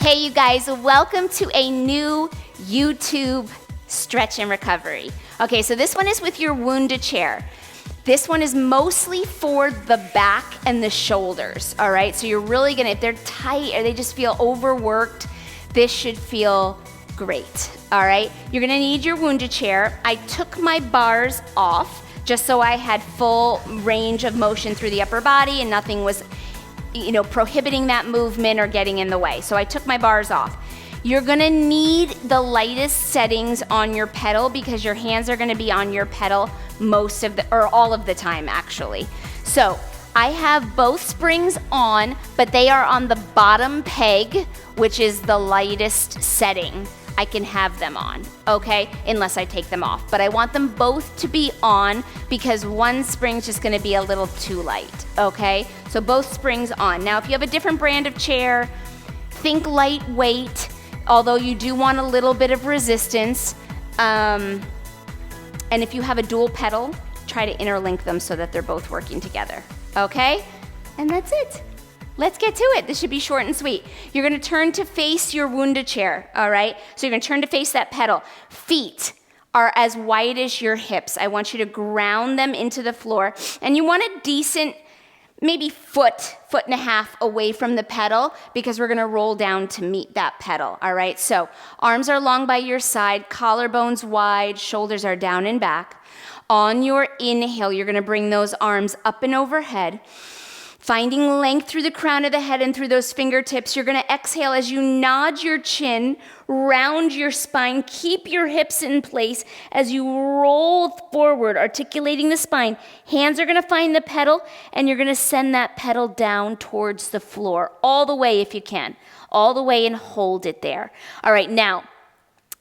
Hey you guys, welcome to a new YouTube stretch and recovery. Okay, so this one is with your Wunda Chair. This one is mostly for the back and the shoulders, all right? So you're really gonna, if they're tight or they just feel overworked, this should feel great, all right? You're gonna need your Wunda Chair. I took my bars off just so I had full range of motion through the upper body and nothing was prohibiting that movement or getting in the way. So I took my bars off. You're gonna need the lightest settings on your pedal because your hands are gonna be on your pedal all of the time actually. So I have both springs on, but they are on the bottom peg, which is the lightest setting I can have them on, okay? Unless I take them off. But I want them both to be on because one spring's just gonna be a little too light, okay? So both springs on. Now, if you have a different brand of chair, think lightweight, although you do want a little bit of resistance. And if you have a dual pedal, try to interlink them so that they're both working together, okay? And that's it. Let's get to it. This should be short and sweet. You're gonna turn to face your Wunda Chair, all right? So you're gonna turn to face that pedal. Feet are as wide as your hips. I want you to ground them into the floor. And you want a decent, maybe foot and a half away from the pedal because we're gonna roll down to meet that pedal, all right? So arms are long by your side, collarbones wide, shoulders are down and back. On your inhale, you're gonna bring those arms up and overhead. Finding length through the crown of the head and through those fingertips. You're gonna exhale as you nod your chin, round your spine, keep your hips in place as you roll forward, articulating the spine. Hands are gonna find the pedal and you're gonna send that pedal down towards the floor, all the way if you can, all the way and hold it there. All right, now,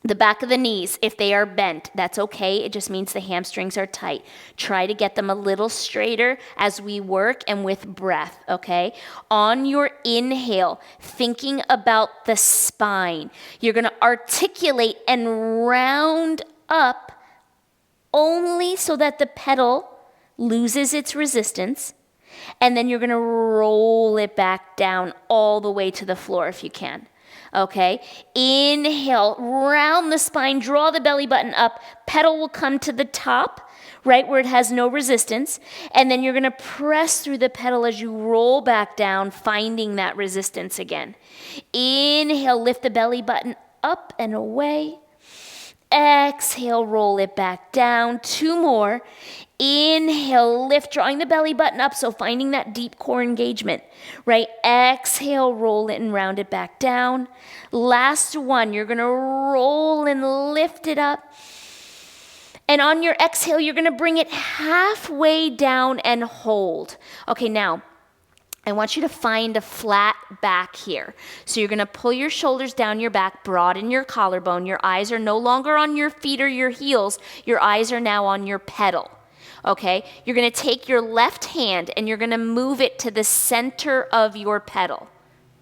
the back of the knees, if they are bent, that's okay. It just means the hamstrings are tight. Try to get them a little straighter as we work and with breath, okay? On your inhale, thinking about the spine, you're gonna articulate and round up only so that the pedal loses its resistance, and then you're gonna roll it back down all the way to the floor if you can. Okay, inhale, round the spine, draw the belly button up, pedal will come to the top, right where it has no resistance, and then you're gonna press through the pedal as you roll back down, finding that resistance again. Inhale, lift the belly button up and away. Exhale, roll it back down. 2 more. Inhale, lift, drawing the belly button up, so finding that deep core engagement, right? Exhale, roll it and round it back down. Last one, you're gonna roll and lift it up. And on your exhale, you're gonna bring it halfway down and hold. Okay, now, I want you to find a flat back here. So you're gonna pull your shoulders down your back, broaden your collarbone. Your eyes are no longer on your feet or your heels. Your eyes are now on your pedal. Okay, you're gonna take your left hand and you're gonna move it to the center of your pedal,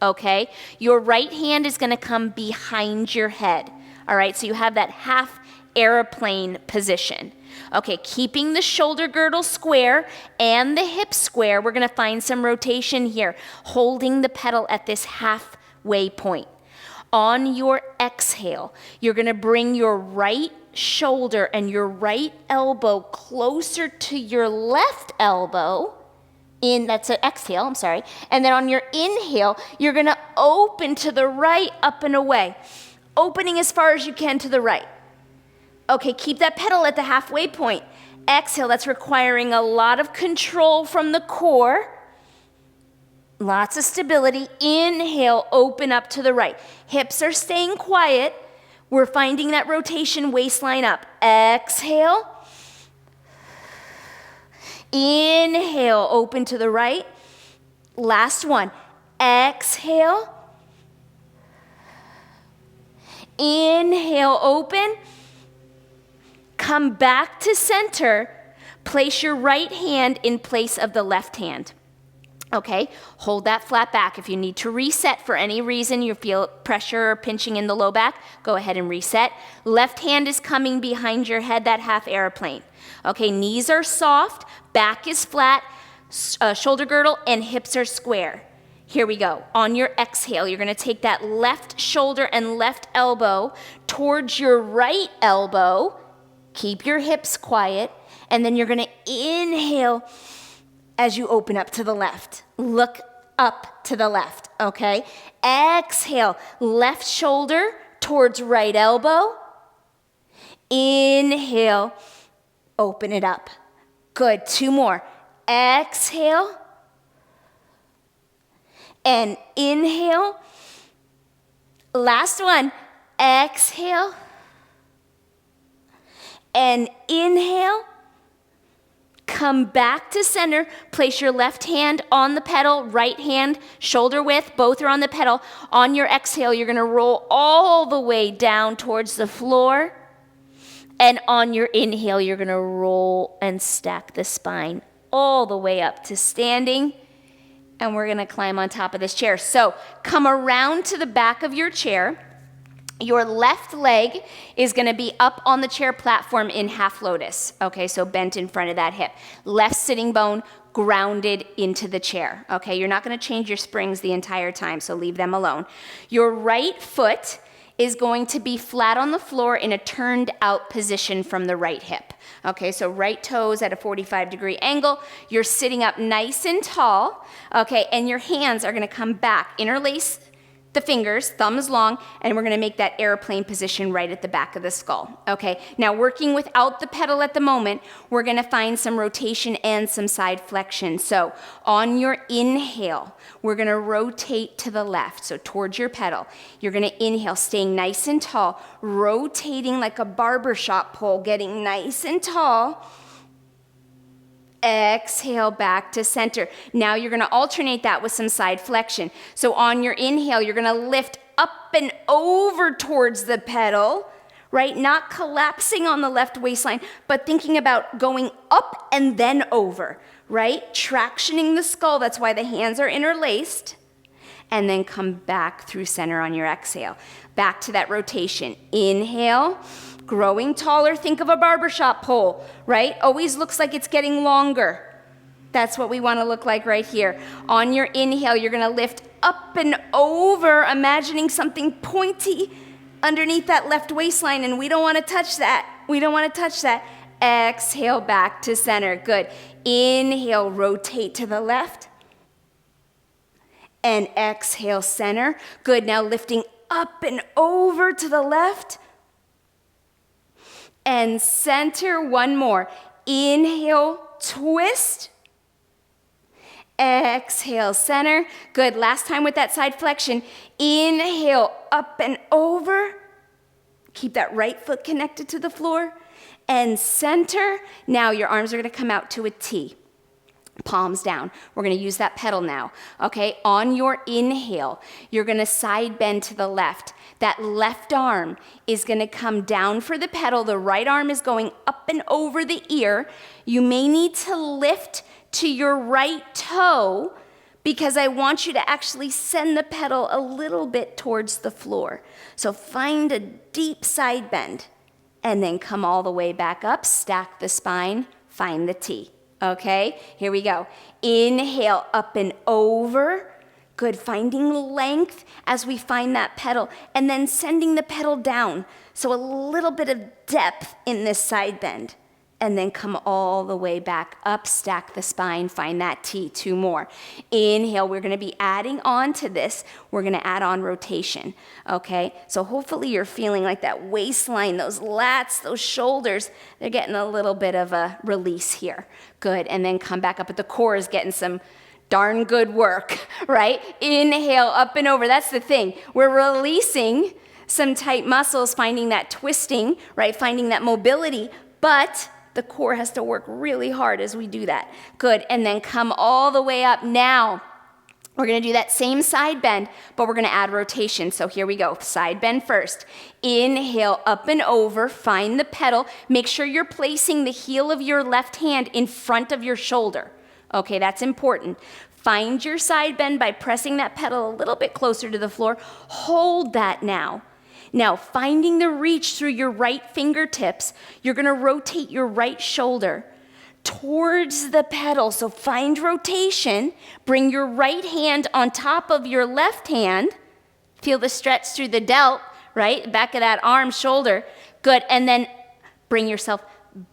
okay? Your right hand is gonna come behind your head, all right? So you have that half airplane position. Okay, keeping the shoulder girdle square and the hips square, we're gonna find some rotation here, holding the pedal at this halfway point. On your exhale, you're gonna bring your right shoulder and your right elbow closer to your left elbow. That's an exhale, I'm sorry. And then on your inhale, you're gonna open to the right, up and away. Opening as far as you can to the right. Okay, keep that pedal at the halfway point. Exhale, that's requiring a lot of control from the core. Lots of stability. Inhale, open up to the right. Hips are staying quiet. We're finding that rotation, waistline up. Exhale. Inhale, open to the right. Last one. Exhale. Inhale, open. Come back to center. Place your right hand in place of the left hand. Okay, hold that flat back. If you need to reset for any reason, you feel pressure or pinching in the low back, go ahead and reset. Left hand is coming behind your head, that half airplane. Okay, knees are soft, back is flat, shoulder girdle, and hips are square. Here we go. On your exhale, you're gonna take that left shoulder and left elbow towards your right elbow. Keep your hips quiet. And then you're gonna inhale as you open up to the left. Look up to the left, okay? Exhale, left shoulder towards right elbow. Inhale, open it up. Good, 2 more. Exhale and inhale. Last one, exhale and inhale. Come back to center. Place your left hand on the pedal, right hand, shoulder width, both are on the pedal. On your exhale, you're gonna roll all the way down towards the floor. And on your inhale, you're gonna roll and stack the spine all the way up to standing. And we're gonna climb on top of this chair. So come around to the back of your chair. Your left leg is gonna be up on the chair platform in half lotus. Okay, so bent in front of that hip. Left sitting bone grounded into the chair. Okay, you're not gonna change your springs the entire time, so leave them alone. Your right foot is going to be flat on the floor in a turned out position from the right hip. Okay, so right toes at a 45-degree angle. You're sitting up nice and tall, okay, and your hands are gonna come back, interlace the fingers, thumbs long, and we're gonna make that airplane position right at the back of the skull, okay? Now, working without the pedal at the moment, we're gonna find some rotation and some side flexion. So on your inhale, we're gonna rotate to the left, so towards your pedal. You're gonna inhale, staying nice and tall, rotating like a barbershop pole, getting nice and tall. Exhale back to center. Now you're gonna alternate that with some side flexion. So on your inhale, you're gonna lift up and over towards the pedal, right? Not collapsing on the left waistline, but thinking about going up and then over, right? Tractioning the skull, that's why the hands are interlaced. And then come back through center on your exhale. Back to that rotation. Inhale. Growing taller, think of a barbershop pole, right? Always looks like it's getting longer. That's what we want to look like right here. On your inhale, you're going to lift up and over, imagining something pointy underneath that left waistline, and we don't want to touch that. We don't want to touch that. Exhale back to center. Good. Inhale, rotate to the left. And exhale, center. Good. Now lifting up and over to the left. And center, one more. Inhale, twist. Exhale, center. Good, last time with that side flexion. Inhale, up and over. Keep that right foot connected to the floor. And center. Now your arms are gonna come out to a T. Palms down. We're gonna use that pedal now. Okay, on your inhale, you're gonna side bend to the left. That left arm is gonna come down for the pedal. The right arm is going up and over the ear. You may need to lift to your right toe because I want you to actually send the pedal a little bit towards the floor. So find a deep side bend and then come all the way back up, stack the spine, find the T. Okay, here we go. Inhale, up and over. Good, finding length as we find that pedal, and then sending the pedal down. So a little bit of depth in this side bend. And then come all the way back up, stack the spine, find that T, 2 more. Inhale, we're gonna be adding on to this. We're gonna add on rotation, okay? So hopefully you're feeling like that waistline, those lats, those shoulders, they're getting a little bit of a release here. Good, and then come back up, but the core is getting some darn good work, right? Inhale, up and over, that's the thing. We're releasing some tight muscles, finding that twisting, right? Finding that mobility, but the core has to work really hard as we do that. Good, and then come all the way up. Now, we're gonna do that same side bend, but we're gonna add rotation. So here we go, side bend first. Inhale, up and over, find the pedal. Make sure you're placing the heel of your left hand in front of your shoulder. Okay, that's important. Find your side bend by pressing that pedal a little bit closer to the floor. Hold that now. Now, finding the reach through your right fingertips, you're gonna rotate your right shoulder towards the pedal. So find rotation. Bring your right hand on top of your left hand. Feel the stretch through the delt, right? Back of that arm, shoulder. Good. And then bring yourself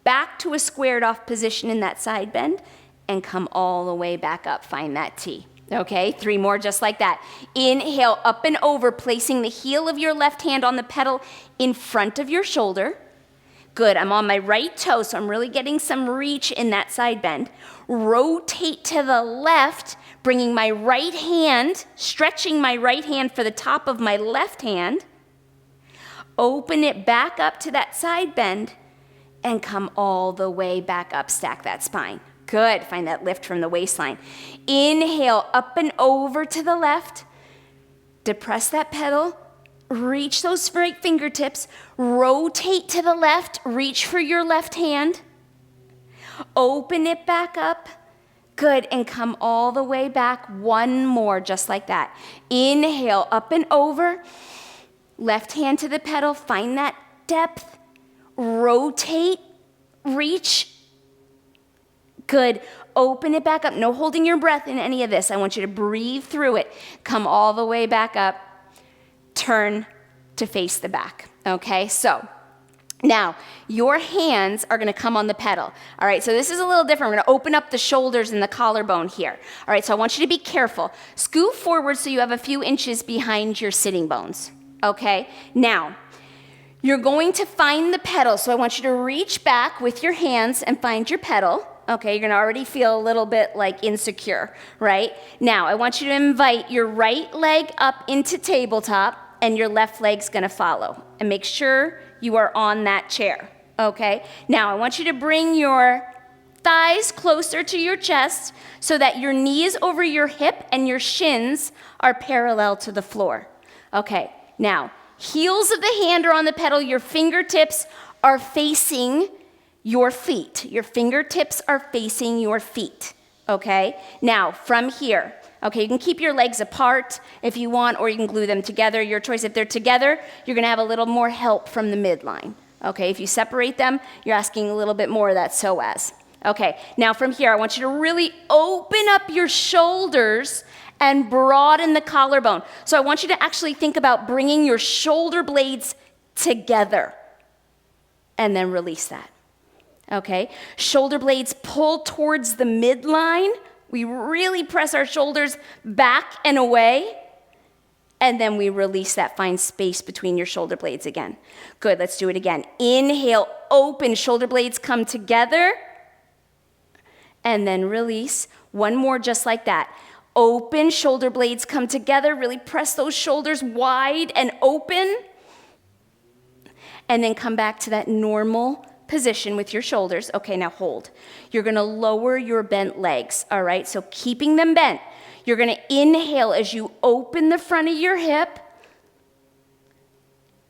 back to a squared off position in that side bend and come all the way back up. Find that T. Okay, 3 more just like that. Inhale, up and over, placing the heel of your left hand on the pedal in front of your shoulder. Good, I'm on my right toe, so I'm really getting some reach in that side bend. Rotate to the left, bringing my right hand, stretching my right hand for the top of my left hand. Open it back up to that side bend and come all the way back up, stack that spine. Good, find that lift from the waistline. Inhale, up and over to the left. Depress that pedal. Reach those right fingertips. Rotate to the left. Reach for your left hand. Open it back up. Good, and come all the way back. 1 more, just like that. Inhale, up and over. Left hand to the pedal. Find that depth. Rotate. Reach. Good. Open it back up. No holding your breath in any of this. I want you to breathe through it. Come all the way back up. Turn to face the back. Okay, so now your hands are going to come on the pedal. All right, so this is a little different. We're going to open up the shoulders and the collarbone here. All right, so I want you to be careful. Scoot forward so you have a few inches behind your sitting bones. Okay, now you're going to find the pedal. So I want you to reach back with your hands and find your pedal. Okay, you're gonna already feel a little bit like insecure, right? Now, I want you to invite your right leg up into tabletop and your left leg's gonna follow. And make sure you are on that chair, okay? Now, I want you to bring your thighs closer to your chest so that your knees over your hip and your shins are parallel to the floor. Okay, now, heels of the hand are on the pedal, your fingertips are facing your feet. Your fingertips are facing your feet, okay? Now, from here, okay, you can keep your legs apart if you want, or you can glue them together, your choice. If they're together, you're gonna have a little more help from the midline, okay? If you separate them, you're asking a little bit more of that psoas. Okay, now from here, I want you to really open up your shoulders and broaden the collarbone. So I want you to actually think about bringing your shoulder blades together and then release that. Okay, shoulder blades pull towards the midline. We really press our shoulders back and away, and then we release that. Find space between your shoulder blades again. Good, let's do it again. Inhale, open, shoulder blades come together, and then release. 1 more just like that. Open, shoulder blades come together, really press those shoulders wide and open, and then come back to that normal position with your shoulders. Okay, now hold. You're gonna lower your bent legs, all right? So keeping them bent. You're gonna inhale as you open the front of your hip.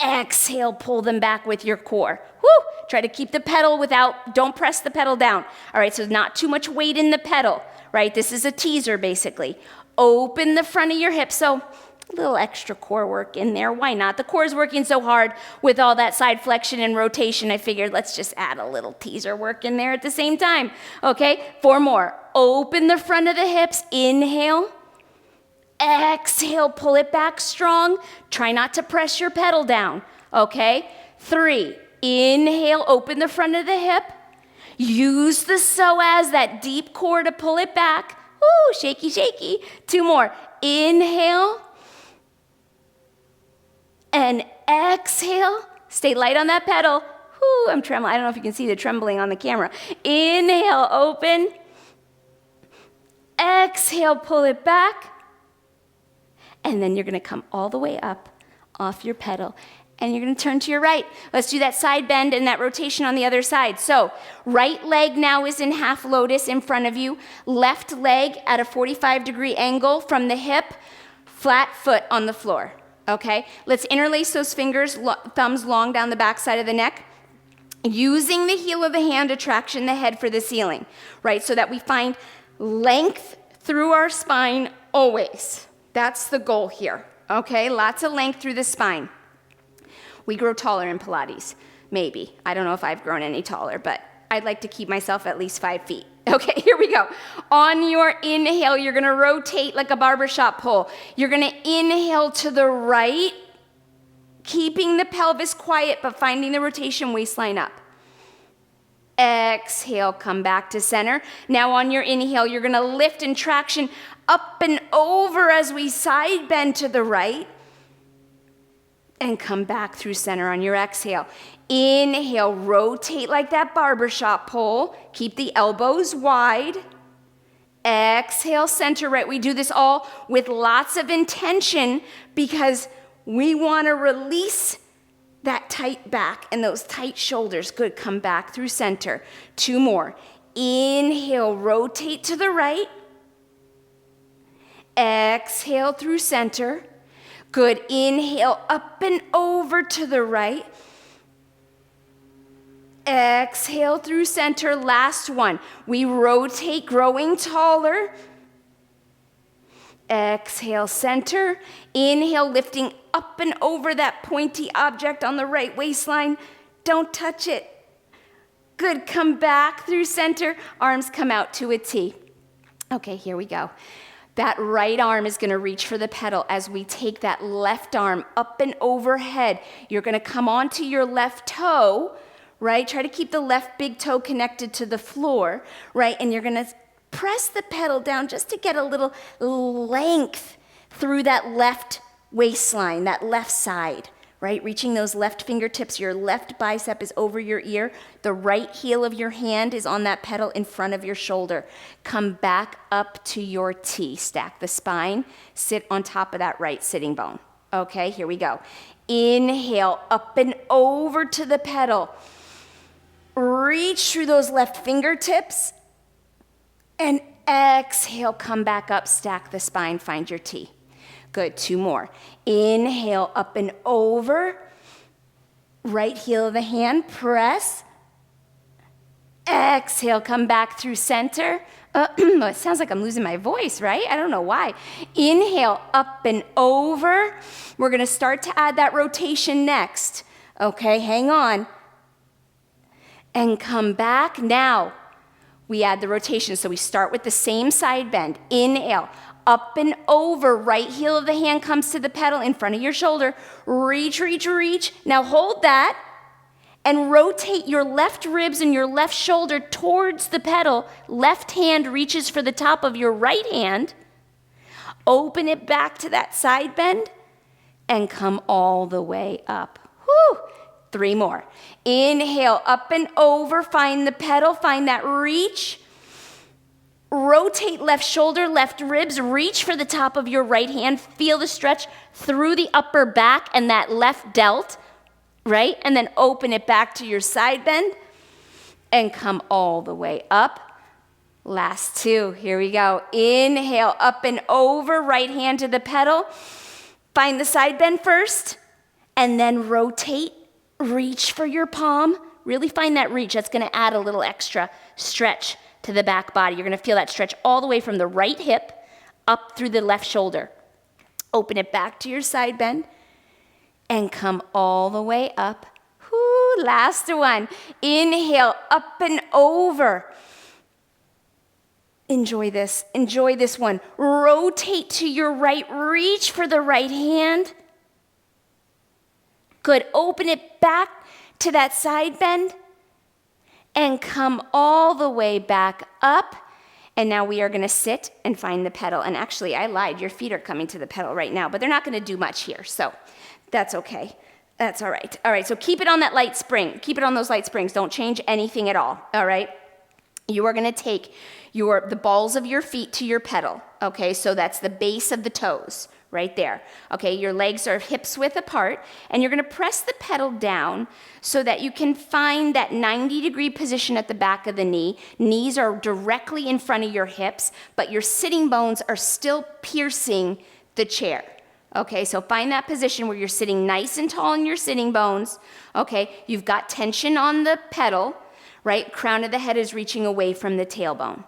Exhale, pull them back with your core. Woo! Try to keep the pedal don't press the pedal down. All right, so not too much weight in the pedal, right? This is a teaser, basically. Open the front of your hip, so a little extra core work in there. Why not? The core is working so hard with all that side flexion and rotation. I figured let's just add a little teaser work in there at the same time. Okay, 4 more. Open the front of the hips. Inhale. Exhale, pull it back strong. Try not to press your pedal down. Okay, 3. Inhale, open the front of the hip. Use the psoas, that deep core, to pull it back. Ooh, shaky, shaky. 2 more. Inhale. And exhale. Stay light on that pedal. Whoo, I'm trembling. I don't know if you can see the trembling on the camera. Inhale, open. Exhale, pull it back. And then you're going to come all the way up off your pedal. And you're going to turn to your right. Let's do that side bend and that rotation on the other side. So right leg now is in half lotus in front of you. Left leg at a 45-degree angle from the hip. Flat foot on the floor. Okay, let's interlace those fingers, thumbs long down the back side of the neck, using the heel of the hand to traction the head for the ceiling, right? So that we find length through our spine always. That's the goal here, okay? Lots of length through the spine. We grow taller in Pilates, maybe. I don't know if I've grown any taller, but I'd like to keep myself at least 5 feet. Okay, here we go. On your inhale, you're gonna rotate like a barbershop pole. You're gonna inhale to the right, keeping the pelvis quiet, but finding the rotation waistline up. Exhale, come back to center. Now on your inhale, you're gonna lift in traction up and over as we side bend to the right, and come back through center on your exhale. Inhale, rotate like that barbershop pole. Keep the elbows wide. Exhale, center right. We do this all with lots of intention because we want to release that tight back and those tight shoulders. Good, come back through center. 2 more. Inhale, rotate to the right. Exhale through center. Good, inhale up and over to the right. Exhale through center, last one. We rotate, growing taller. Exhale, center. Inhale, lifting up and over that pointy object on the right waistline. Don't touch it. Good, come back through center. Arms come out to a T. Okay, here we go. That right arm is gonna reach for the pedal as we take that left arm up and overhead. You're gonna come onto your left toe, right? Try to keep the left big toe connected to the floor, right? And you're gonna press the pedal down just to get a little length through that left waistline, that left side, right? Reaching those left fingertips, your left bicep is over your ear. The right heel of your hand is on that pedal in front of your shoulder. Come back up to your T. Stack the spine, sit on top of that right sitting bone. Okay, here we go. Inhale, up and over to the pedal. Reach through those left fingertips. And exhale, come back up, stack the spine, find your T. Good, 2 more. Inhale, up and over. Right heel of the hand, press. Exhale, come back through center. It sounds like I'm losing my voice, right? I don't know why. Inhale, up and over. We're gonna start to add that rotation next. Okay, hang on. And come back. Now, we add the rotation. So we start with the same side bend. Inhale, up and over. Right heel of the hand comes to the pedal in front of your shoulder. Reach, reach, reach. Now hold that and rotate your left ribs and your left shoulder towards the pedal. Left hand reaches for the top of your right hand. Open it back to that side bend and come all the way up. Whew. 3 more. Inhale, up and over, find the pedal, find that reach. Rotate left shoulder, left ribs, reach for the top of your right hand. Feel the stretch through the upper back and that left delt, right? And then open it back to your side bend and come all the way up. Last 2, here we go. Inhale, up and over, right hand to the pedal. Find the side bend first and then rotate. Reach for your palm. Really find that reach. That's going to add a little extra stretch to the back body. You're going to feel that stretch all the way from the right hip up through the left shoulder. Open it back to your side bend and come all the way up. Whoo, last one. Inhale, up and over. Enjoy this. Enjoy this one. Rotate to your right. Reach for the right hand. Good. Open it back to that side bend and come all the way back up. And now we are going to sit and find the pedal. And actually, I lied. Your feet are coming to the pedal right now, but they're not going to do much here. So that's okay. That's all right. All right. So keep it on that light spring. Keep it on those light springs. Don't change anything at all. All right. You are going to take the balls of your feet to your pedal. Okay. So that's the base of the toes. Right there. Okay, your legs are hips width apart, and you're gonna press the pedal down so that you can find that 90-degree position at the back of the knee. Knees are directly in front of your hips, but your sitting bones are still piercing the chair. Okay, so find that position where you're sitting nice and tall in your sitting bones. Okay, you've got tension on the pedal, right? Crown of the head is reaching away from the tailbone.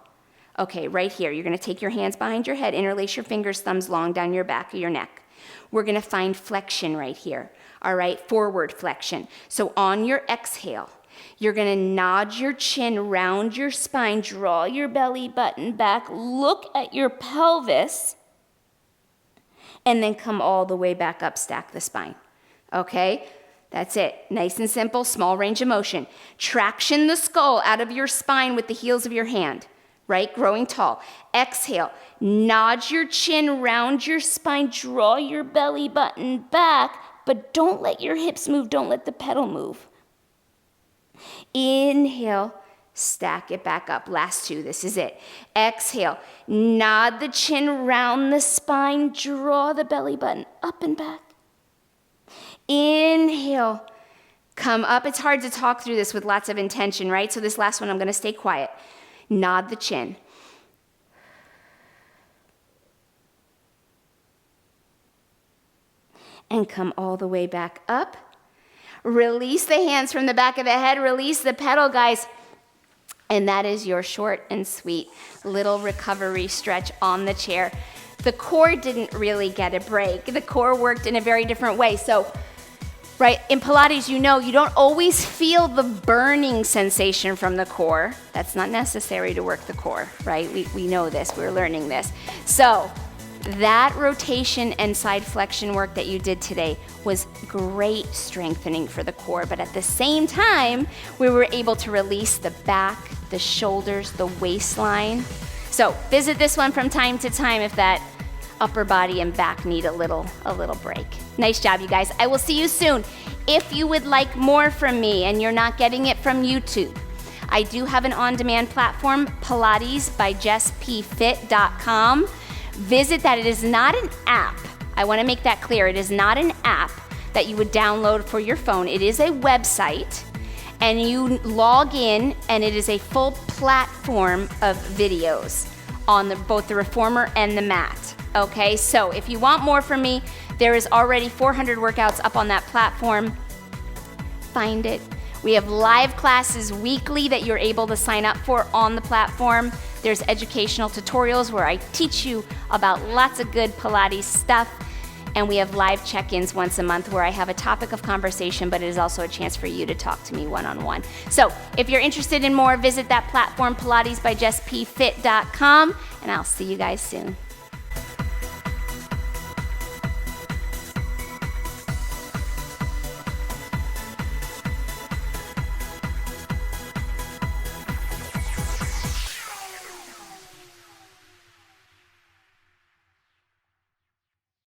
Okay, right here, you're going to take your hands behind your head, interlace your fingers, thumbs long down your back of your neck. We're going to find flexion right here, all right, forward flexion. So on your exhale, You're gonna nod your chin, round your spine, draw your belly button back, look at your pelvis, and then come all the way back up, stack the spine, okay? That's it, nice and simple, small range of motion. Traction the skull out of your spine with the heels of your hand, right? Growing tall. Exhale, nod your chin, round your spine, draw your belly button back, but don't let your hips move, don't let the pedal move. Inhale, stack it back up. Last two, this is it. Exhale, nod the chin, round the spine, draw the belly button up and back. Inhale, come up. It's hard to talk through this with lots of intention, right? So this last one, I'm gonna stay quiet. Nod the chin. And come all the way back up. Release the hands from the back of the head. Release the pedal, guys. And that is your short and sweet little recovery stretch on the chair. The core didn't really get a break. The core worked in a very different way. So, right, in Pilates, you know, you don't always feel the burning sensation from the core. That's not necessary to work the core, right? We know this, we're learning this. So, that rotation and side flexion work that you did today was great strengthening for the core, but at the same time, we were able to release the back, the shoulders, the waistline. So visit this one from time to time if that upper body and back need a little break. Nice job, you guys. I will see you soon. If you would like more from me and you're not getting it from YouTube, I do have an on-demand platform, Pilates by JessPFit.com. Visit that. It is not an app. I want to make that clear. It is not an app that you would download for your phone. It is a website, and you log in, and it is a full platform of videos on both the reformer and the mat. Okay, so if you want more from me, there is already 400 workouts up on that platform. Find it. We have live classes weekly that you're able to sign up for on the platform. There's educational tutorials where I teach you about lots of good Pilates stuff. And we have live check-ins once a month where I have a topic of conversation, but it is also a chance for you to talk to me one-on-one. So if you're interested in more, visit that platform, Pilates by JessPFit.com, and I'll see you guys soon.